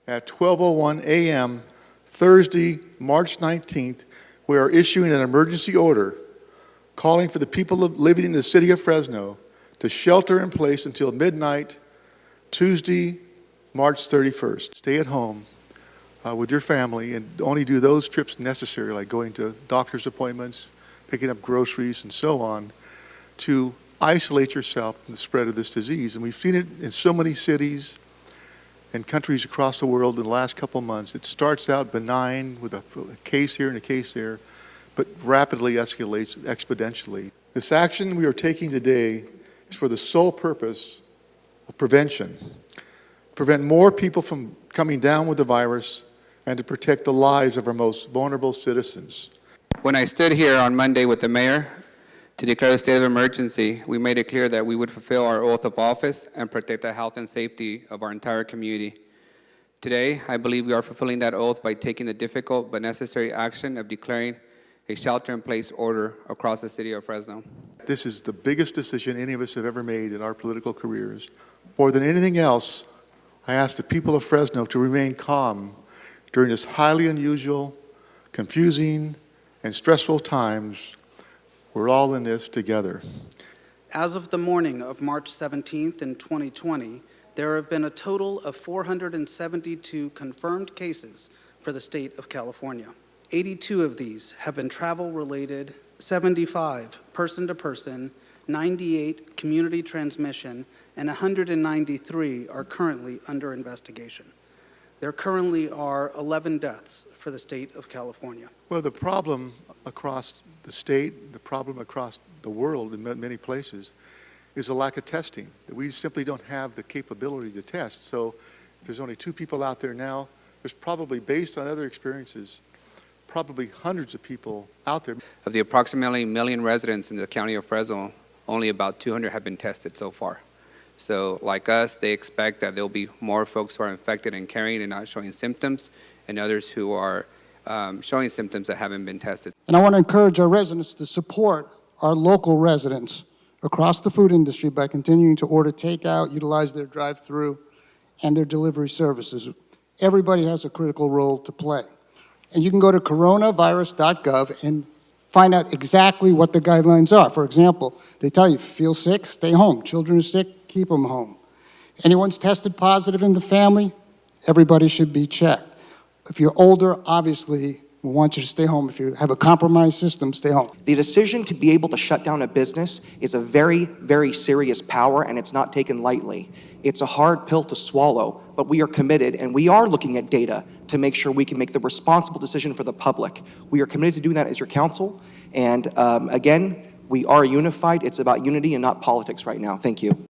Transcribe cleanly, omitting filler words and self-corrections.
at 12:01 a.m. Thursday, March 19th, we are issuing an emergency order calling for the people living in the city of Fresno to shelter in place until midnight, Tuesday, March 31st. Stay at home with your family and only do those trips necessary, like going to doctor's appointments, picking up groceries, and so on, to isolate yourself from the spread of this disease. And we've seen it in so many cities and countries across the world in the last couple of months. It starts out benign with a case here and a case there, but rapidly escalates exponentially. This action we are taking today is for the sole purpose of prevention. Prevent more people from coming down with the virus and to protect the lives of our most vulnerable citizens. When I stood here on Monday with the mayor to declare a state of emergency, we made it clear that we would fulfill our oath of office and protect the health and safety of our entire community. Today, I believe we are fulfilling that oath by taking the difficult but necessary action of declaring a shelter-in-place order across the city of Fresno. This is the biggest decision any of us have ever made in our political careers. More than anything else, I ask the people of Fresno to remain calm during this highly unusual, confusing, and stressful times. We're all in this together. As of the morning of March 17th in 2020, there have been a total of 472 confirmed cases for the state of California. 82 of these have been travel-related, 75 person-to-person, 98 community transmission, and 193 are currently under investigation. There currently are 11 deaths for the state of California. Well, the problem across the state, the problem across the world in many places, is a lack of testing. We simply don't have the capability to test. So if there's only 2 people out there now, there's probably, based on other experiences, probably hundreds of people out there. Of the approximately 1 million residents in the county of Fresno, only about 200 have been tested so far. So like us, they expect that there'll be more folks who are infected and carrying and not showing symptoms, and others who are showing symptoms that haven't been tested. And I want to encourage our residents to support our local residents across the food industry by continuing to order takeout, utilize their drive-through, and their delivery services. Everybody has a critical role to play. And you can go to coronavirus.gov and find out exactly what the guidelines are. For example, they tell you, feel sick, stay home. Children are sick, keep them home. Anyone's tested positive in the family, everybody should be checked. If you're older, obviously, we want you to stay home. If you have a compromised system, stay home. The decision to be able to shut down a business is a very, very serious power, and it's not taken lightly. It's a hard pill to swallow, but we are committed, and we are looking at data to make sure we can make the responsible decision for the public. We are committed to doing that as your council, and again, we are unified. It's about unity and not politics right now. Thank you.